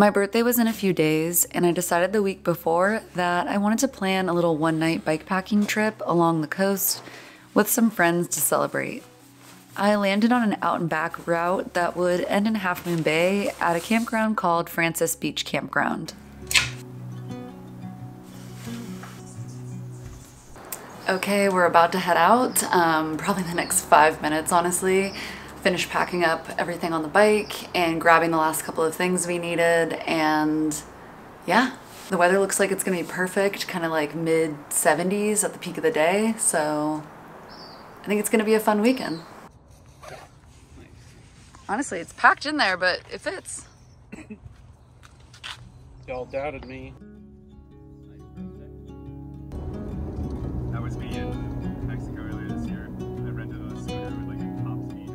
My birthday was in a few days, and I decided the week before that I wanted to plan a little one-night bikepacking trip along the coast with some friends to celebrate. I landed on an out and back route that would end in Half Moon Bay at a campground called Francis Beach Campground. Okay, we're about to head out, probably the next 5 minutes, honestly. Finish packing up everything on the bike and grabbing the last couple of things we needed, and yeah, the weather looks like it's gonna be perfect, kind of like mid-70s at the peak of the day, so I think it's gonna be a fun weekend. Honestly, it's packed in there, but it fits. Y'all doubted me. That was me in Mexico earlier this year. I rented a scooter with like a top speed.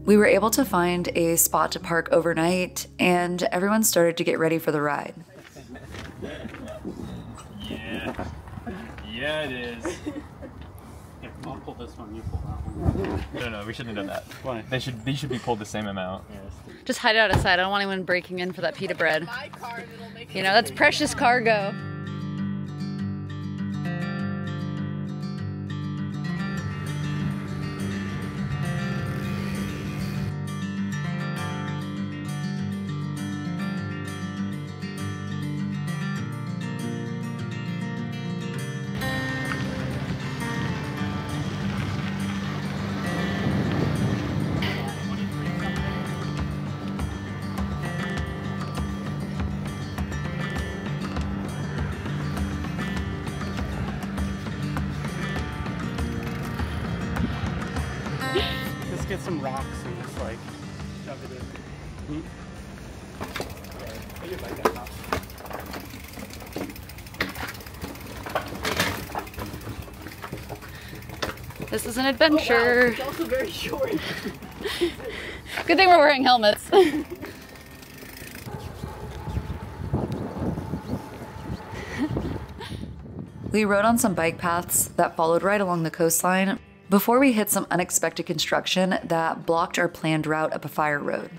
We were able to find a spot to park overnight, and everyone started to get ready for the ride. Yeah. Yeah, it is. Here, I'll pull this one, you pull that one. No, we shouldn't have done that. Why? These should be pulled the same amount. Yes. Just hide it out of sight. I don't want anyone breaking in for that pita bread. You know, that's precious cargo. Just get some rocks and just like shove it in. This is an adventure. Oh, wow. It's also very short. Good thing we're wearing helmets. We rode on some bike paths that followed right along the coastline before we hit some unexpected construction that blocked our planned route up a fire road.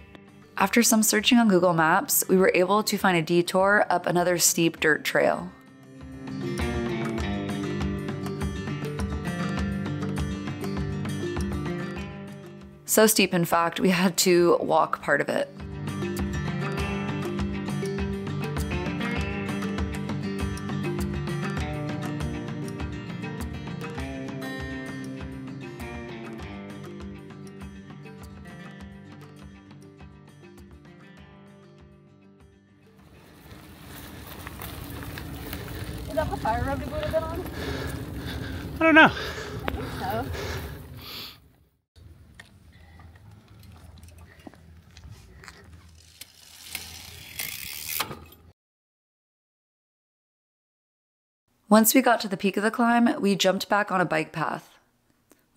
After some searching on Google Maps, we were able to find a detour up another steep dirt trail. So steep, in fact, we had to walk part of it. Is that the fire road we would have been on? I don't know. I think so. Once we got to the peak of the climb, we jumped back on a bike path.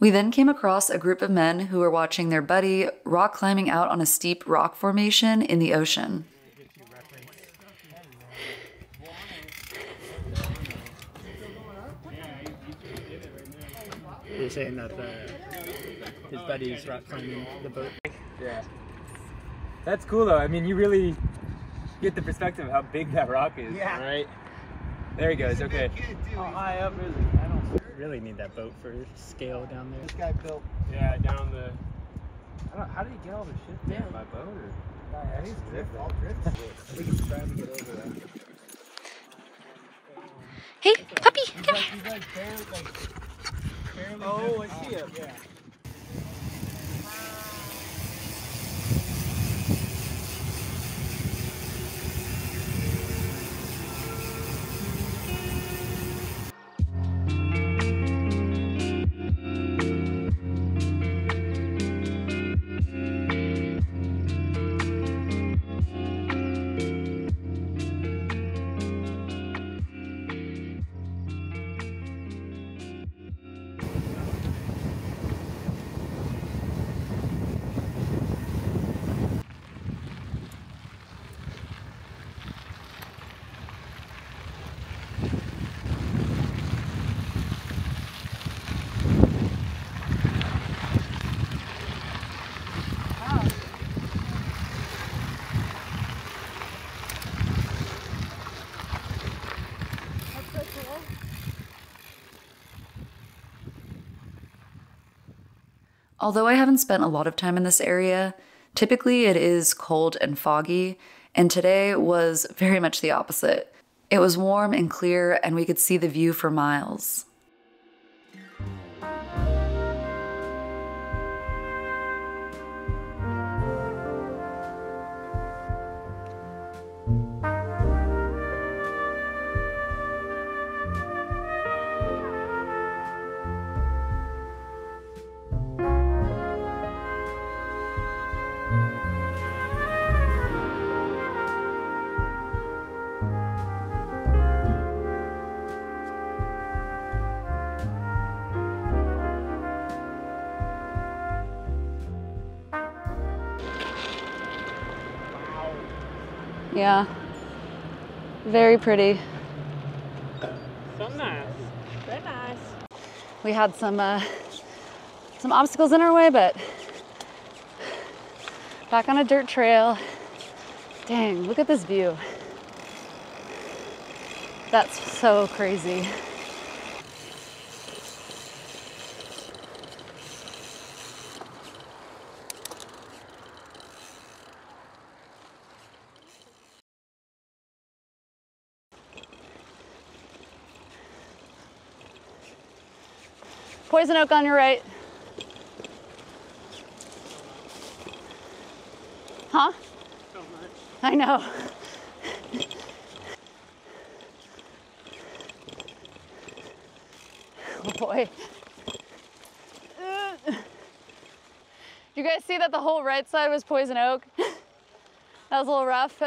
We then came across a group of men who were watching their buddy rock climbing out on a steep rock formation in the ocean. You're saying that his buddy's rock climbing the boat. Yeah. That's cool though. I mean, you really get the perspective of how big that rock is, right? There he goes, okay. How high up is it? I don't really need that boat for scale down there. This guy built. Yeah, down the... I don't, how did he get all the shit there? By boat or...? Yeah, he's drift. All drift. We can try to get over that. Hey, puppy, come here. He's like barely. Oh, I see it. Yeah. Although I haven't spent a lot of time in this area, typically it is cold and foggy, and today was very much the opposite. It was warm and clear, and we could see the view for miles. Yeah, very pretty. So nice. Very nice. We had some obstacles in our way, but back on a dirt trail. Dang, look at this view. That's so crazy. Poison oak on your right. Huh? So much. I know. Oh boy. You guys see that the whole right side was poison oak? That was a little rough.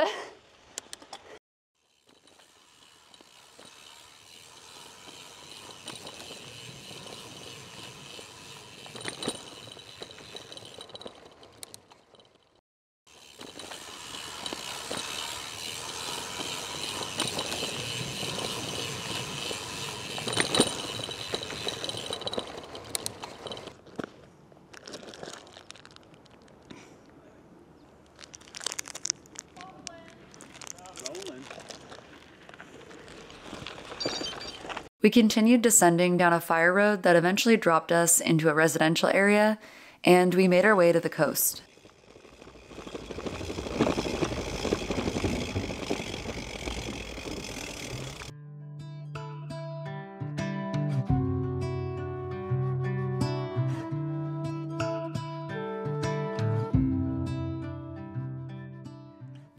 Rolling. We continued descending down a fire road that eventually dropped us into a residential area, and we made our way to the coast.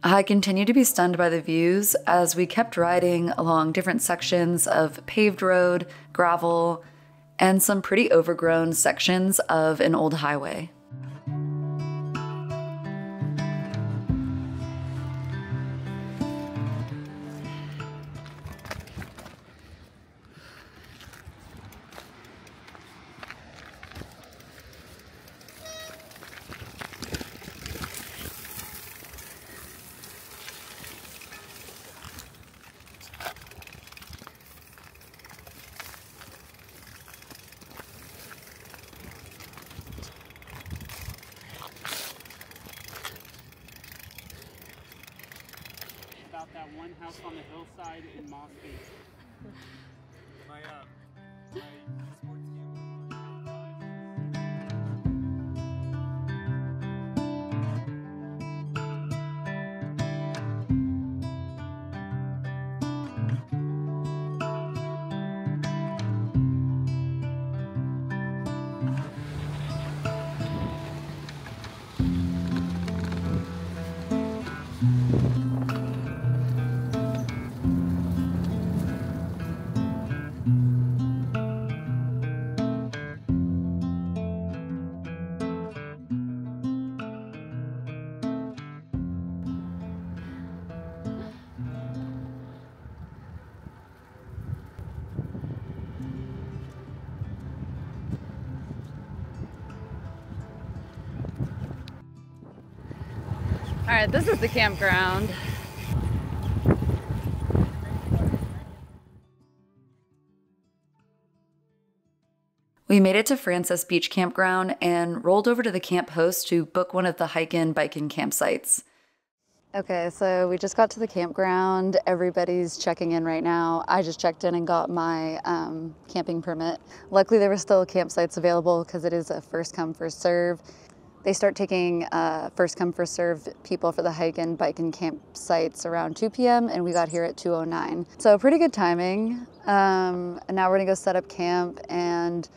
I continued to be stunned by the views as we kept riding along different sections of paved road, gravel, and some pretty overgrown sections of an old highway. About that one house on the hillside in Moss Beach. My sports All right, this is the campground. We made it to Francis Beach Campground and rolled over to the camp host to book one of the hike-in, bike-in campsites. Okay, so we just got to the campground. Everybody's checking in right now. I just checked in and got my camping permit. Luckily, there were still campsites available because it is a first come, first serve. They start taking first come, first serve people for the hike and bike and campsites around 2 p.m. and we got here at 2:09. So pretty good timing. And now we're gonna go set up camp and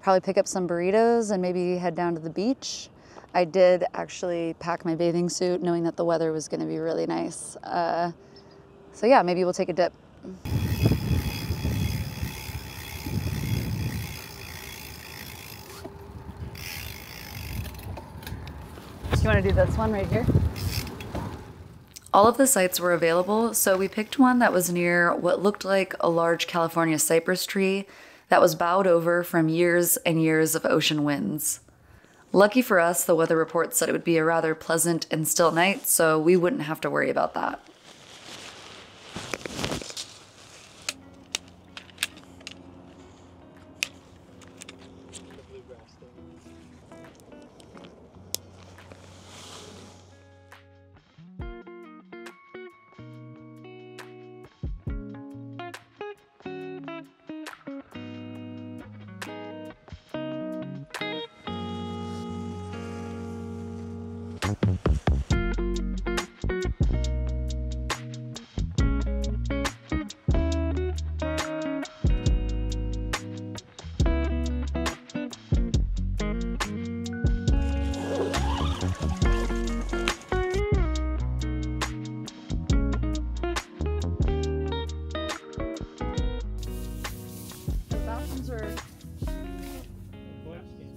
probably pick up some burritos and maybe head down to the beach. I did actually pack my bathing suit knowing that the weather was gonna be really nice. So yeah, maybe we'll take a dip. You want to do this one right here? All of the sites were available, so we picked one that was near what looked like a large California cypress tree that was bowed over from years and years of ocean winds. Lucky for us, the weather report said it would be a rather pleasant and still night, so we wouldn't have to worry about that.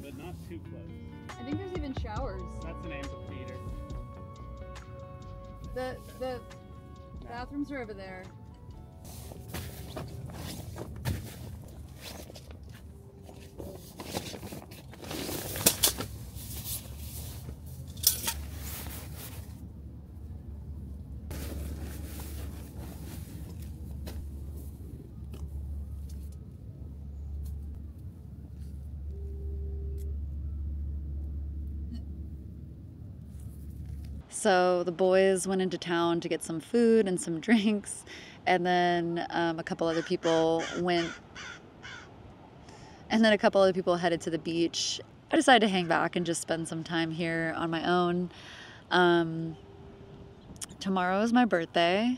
But not too close. I think there's even showers. That's an amphitheater. The bathrooms are over there. So the boys went into town to get some food and some drinks, and then a couple other people headed to the beach. I decided to hang back and just spend some time here on my own. Tomorrow is my birthday,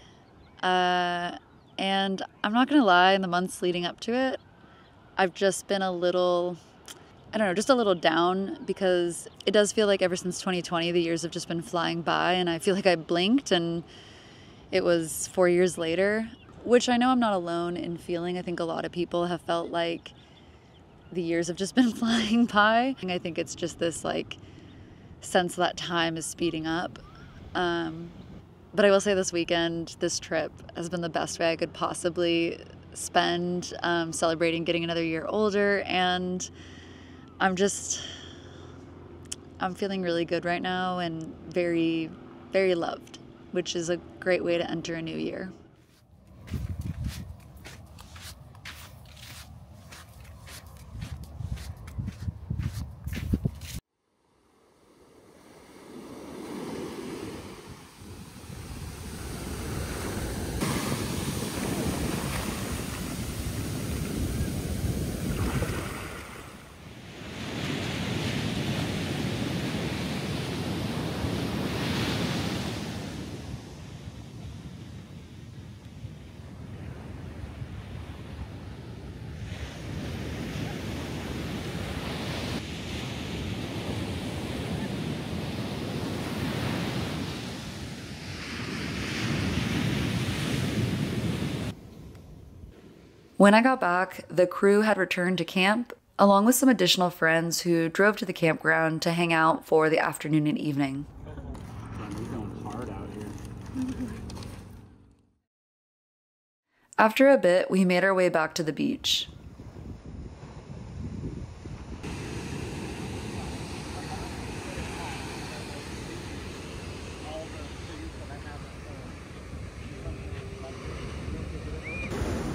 and I'm not gonna lie, in the months leading up to it, I've just been a little, I don't know, just a little down, because it does feel like ever since 2020, the years have just been flying by, and I feel like I blinked and it was 4 years later, which I know I'm not alone in feeling. I think a lot of people have felt like the years have just been flying by. I think it's just this like sense that time is speeding up. But I will say this weekend, this trip has been the best way I could possibly spend celebrating getting another year older, and I'm feeling really good right now and very, very loved, which is a great way to enter a new year. When I got back, the crew had returned to camp, along with some additional friends who drove to the campground to hang out for the afternoon and evening. Damn, we're going hard out here. After a bit, we made our way back to the beach.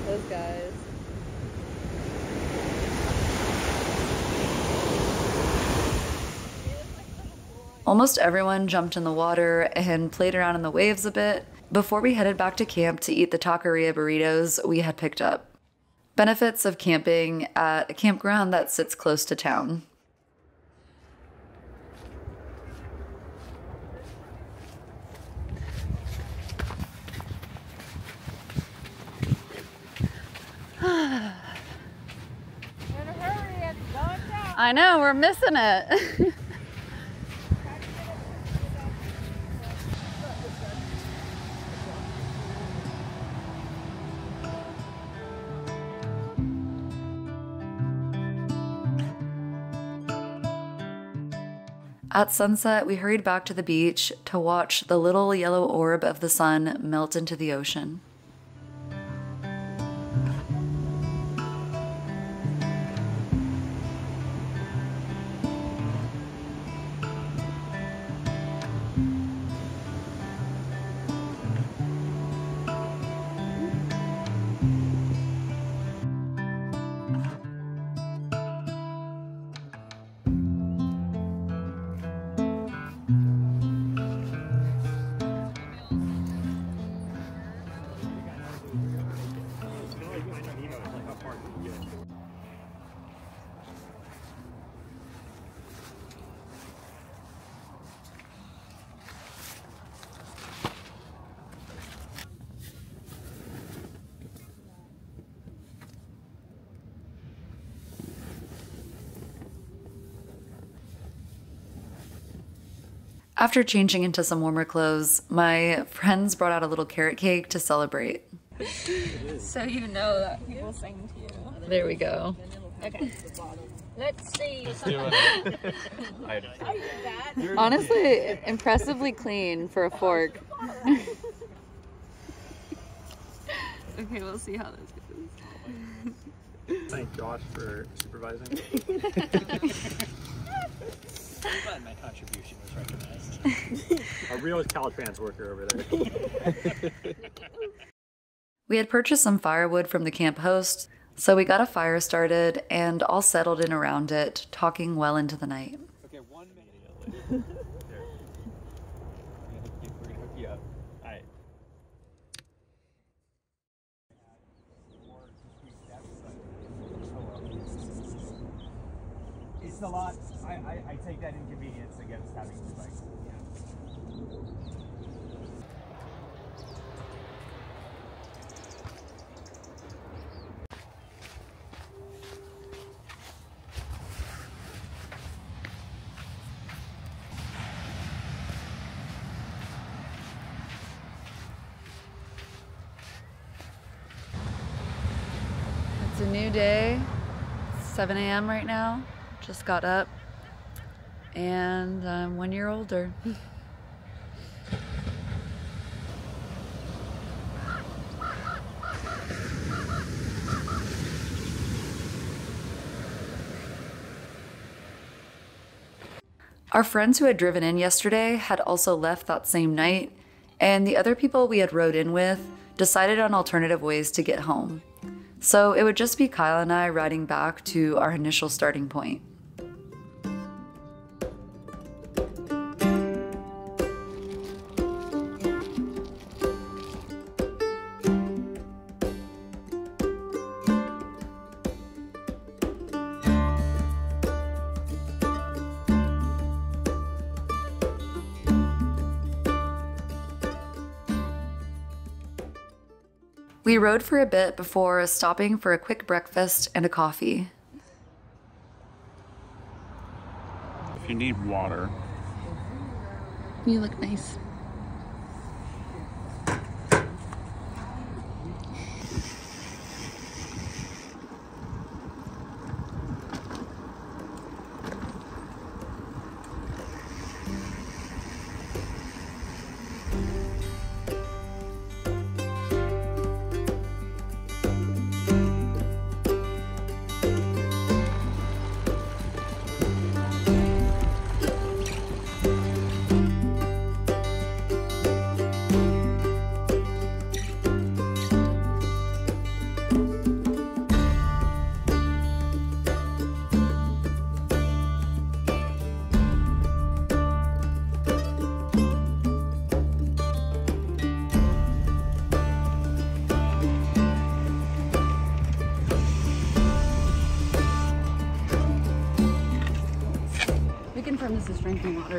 Those guys. Almost everyone jumped in the water and played around in the waves a bit before we headed back to camp to eat the taqueria burritos we had picked up. Benefits of camping at a campground that sits close to town. I know, we're missing it. At sunset, we hurried back to the beach to watch the little yellow orb of the sun melt into the ocean. After changing into some warmer clothes, my friends brought out a little carrot cake to celebrate. So you know that people sing to you. There we go. Okay. Let's see. Honestly, impressively clean for a fork. Okay, we'll see how this goes. Thank Josh for supervising. I'm glad my contribution was recognized. A real Caltrans worker over there. We had purchased some firewood from the camp host, so we got a fire started and all settled in around it, talking well into the night. Okay, 1 minute. We're gonna hook you up. All right. It's a lot. I take that inconvenience against having to like. It's a new day. It's 7 a.m. right now. Just got up. And I'm 1 year older. Our friends who had driven in yesterday had also left that same night, and the other people we had rode in with decided on alternative ways to get home. So it would just be Kyle and I riding back to our initial starting point. We rode for a bit before stopping for a quick breakfast and a coffee. If you need water. You look nice.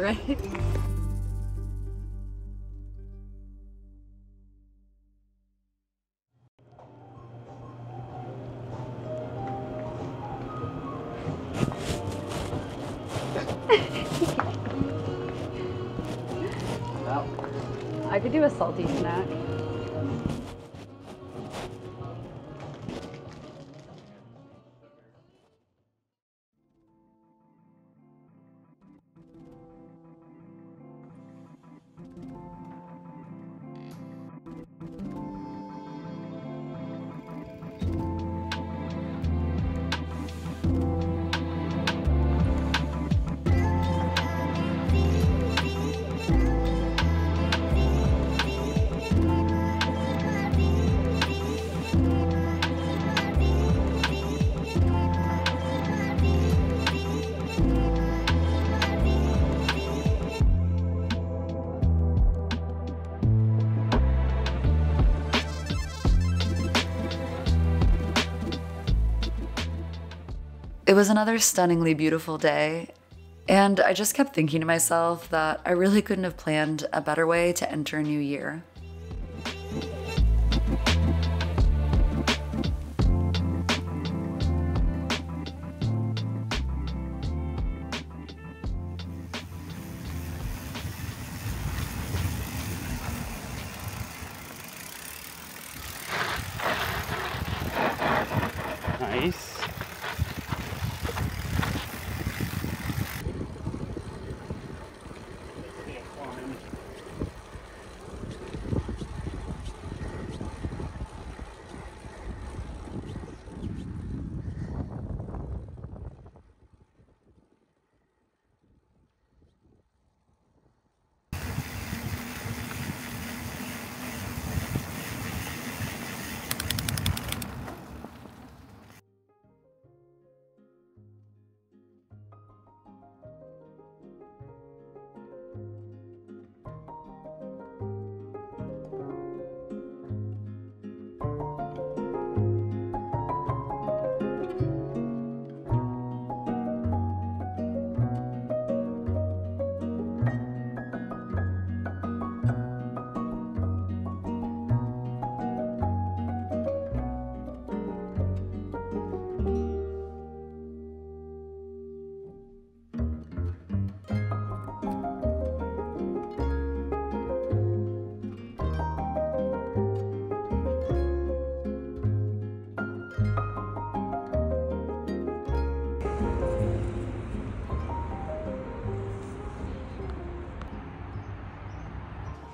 right? I could do a salty snack. It was another stunningly beautiful day, and I just kept thinking to myself that I really couldn't have planned a better way to enter a new year. Nice.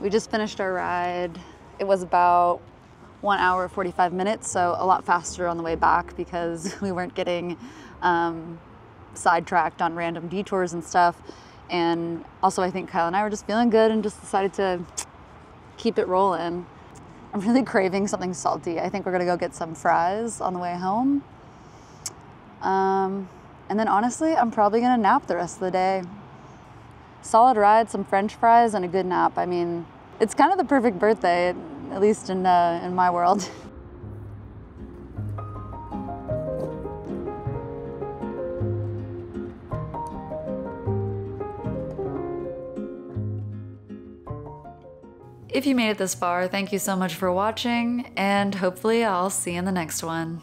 We just finished our ride. It was about 1 hour, 45 minutes, so a lot faster on the way back because we weren't getting sidetracked on random detours and stuff. And also I think Kyle and I were just feeling good and just decided to keep it rolling. I'm really craving something salty. I think we're gonna go get some fries on the way home. And then honestly, I'm probably gonna nap the rest of the day. Solid ride, some French fries, and a good nap. I mean, it's kind of the perfect birthday, at least in my world. If you made it this far, thank you so much for watching, and hopefully I'll see you in the next one.